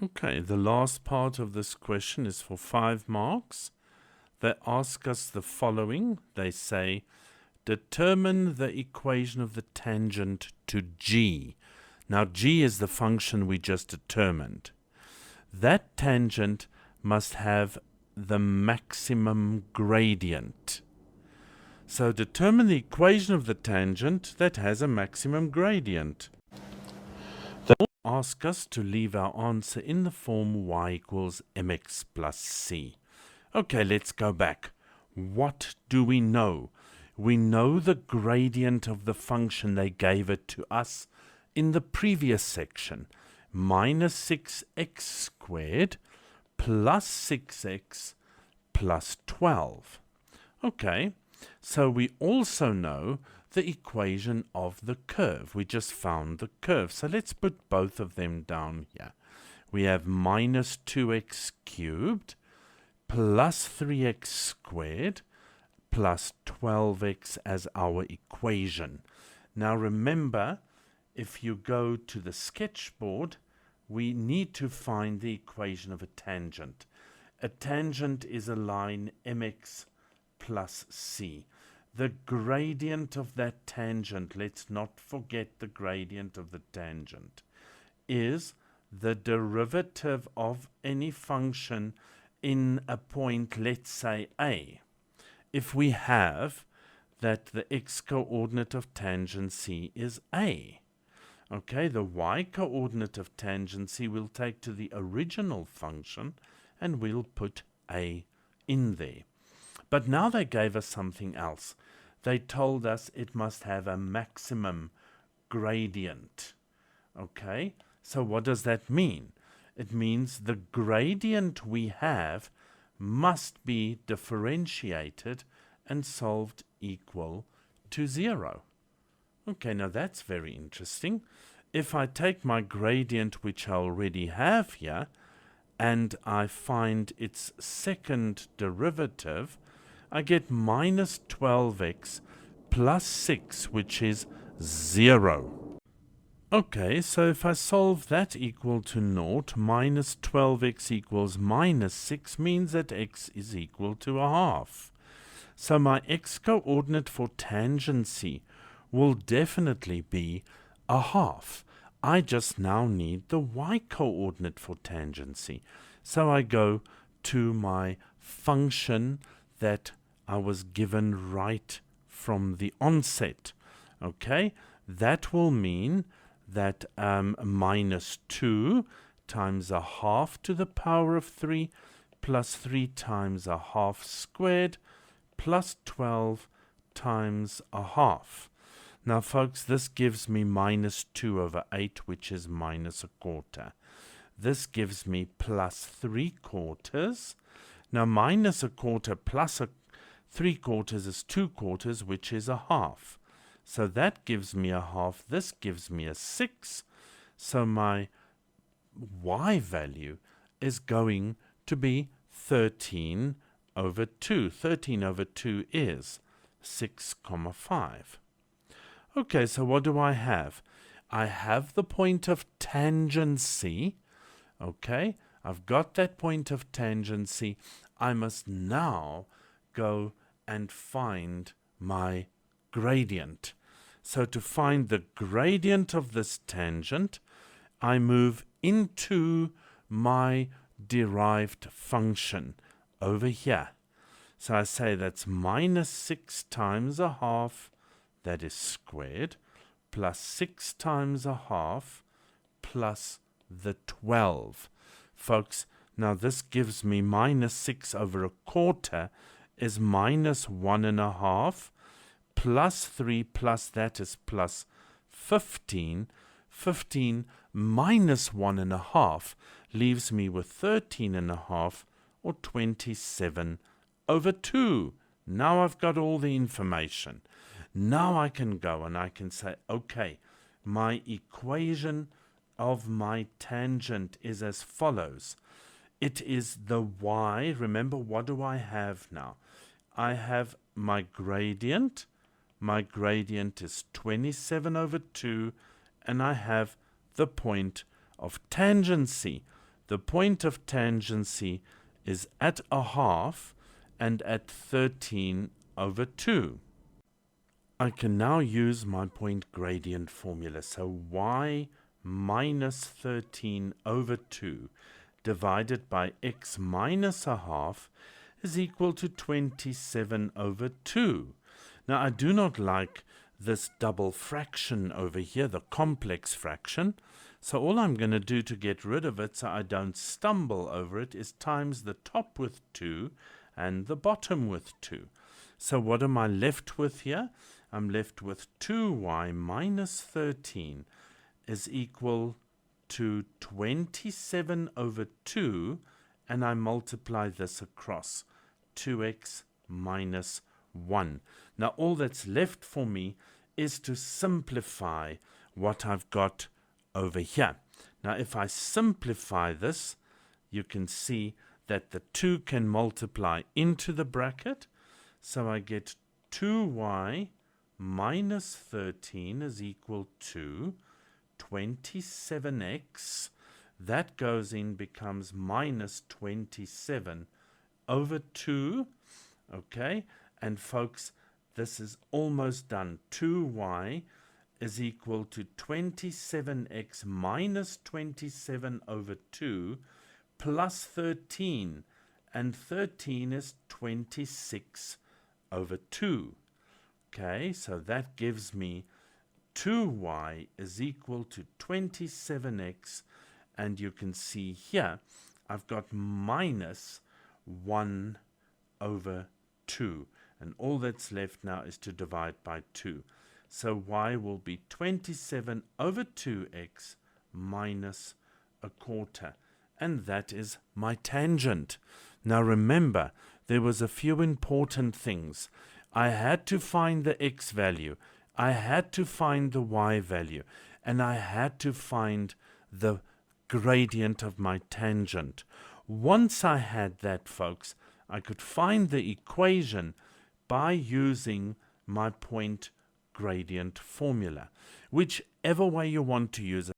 Okay, the last part of this question is for 5 marks. They ask us the following. They say, determine the equation of the tangent to g. Now, g is the function we just determined. That tangent must have the maximum gradient. So determine the equation of the tangent that has a maximum gradient. They ask us to leave our answer in the form y equals mx plus c. Okay, let's go back. What do we know? We know the gradient of the function. They gave it to us in the previous section. Minus 6x squared plus 6x plus 12. Okay, so we also know the equation of the curve. We just found the curve. So let's put both of them down here. We have minus 2x cubed plus 3x squared plus 12x as our equation. Now remember, if you go to the sketchboard, we need to find the equation of a tangent. A tangent is a line mx plus c. The gradient of that tangent, let's not forget the gradient of the tangent, is the derivative of any function in a point, let's say a. If we have that the x-coordinate of tangent c is a. Okay, the y-coordinate of tangent c we'll take to the original function and we'll put a in there. But now they gave us something else. They told us it must have a maximum gradient. Okay, so what does that mean? It means the gradient we have must be differentiated and solved equal to 0. Okay, now that's very interesting. If I take my gradient, which I already have here, and I find its second derivative, I get minus 12x plus 6, which is 0. Okay, so if I solve that equal to 0, minus 12x equals minus 6 means that x is equal to a half. So my x-coordinate for tangent c will definitely be a half. I just now need the y-coordinate for tangent c. So I go to my function that I was given right from the onset. Okay, that will mean that minus 2 times a half to the power of 3 plus 3 times a half squared plus 12 times a half. Now folks, this gives me minus 2 over 8, which is minus a quarter. This gives me plus 3/4. Now minus a quarter plus a 3/4 is 2/4, which is a half. So that gives me a half. This gives me a 6. So my y value is going to be 13 over 2. 13 over 2 is 6,5. Okay, so what do I have? I have the point of tangent c. Okay, I've got that point of tangent c. I must now go and find my gradient. So to find the gradient of this tangent, I move into my derived function over here. So I say that's minus 6 times a half, that is squared, plus 6 times a half, plus the 12. Folks, now this gives me minus 6 over a quarter is minus 1.5, plus 3 plus that is plus 15. 15 minus 1.5 leaves me with 13.5, or 27 over 2. Now I've got all the information. Now I can go and I can say, okay, my equation of my tangent is as follows. It is the y. Remember, what do I have now? I have my gradient. My gradient is 27 over 2, and I have the point of tangent c. The point of tangency is at a half and at 13/2. I can now use my point gradient formula. So y minus 13/2 divided by x minus a half is equal to 27/2. Now I do not like this double fraction over here, the complex fraction. So all I'm going to do to get rid of it so I don't stumble over it is times the top with 2 and the bottom with 2. So what am I left with here? I'm left with 2y minus 13 is equal to 27/2, and I multiply this across 2x minus 1. Now all that's left for me is to simplify what I've got over here. Now if I simplify this, you can see that the 2 can multiply into the bracket, so I get 2y minus 13 is equal to 27x. That goes in, becomes minus 27/2. Okay, and folks, this is almost done. 2y is equal to 27x minus 27/2 plus 13, and 13 is 26/2. Okay, so that gives me 2y is equal to 27x, and you can see here I've got minus 1/2, and all that's left now is to divide by 2. So y will be 27/2x minus 1/4, and that is my tangent. Now remember, there was a few important things. I had to find the x value, I had to find the y value, and I had to find the gradient of my tangent. Once I had that, folks, I could find the equation by using my point gradient formula. Whichever way you want to use it.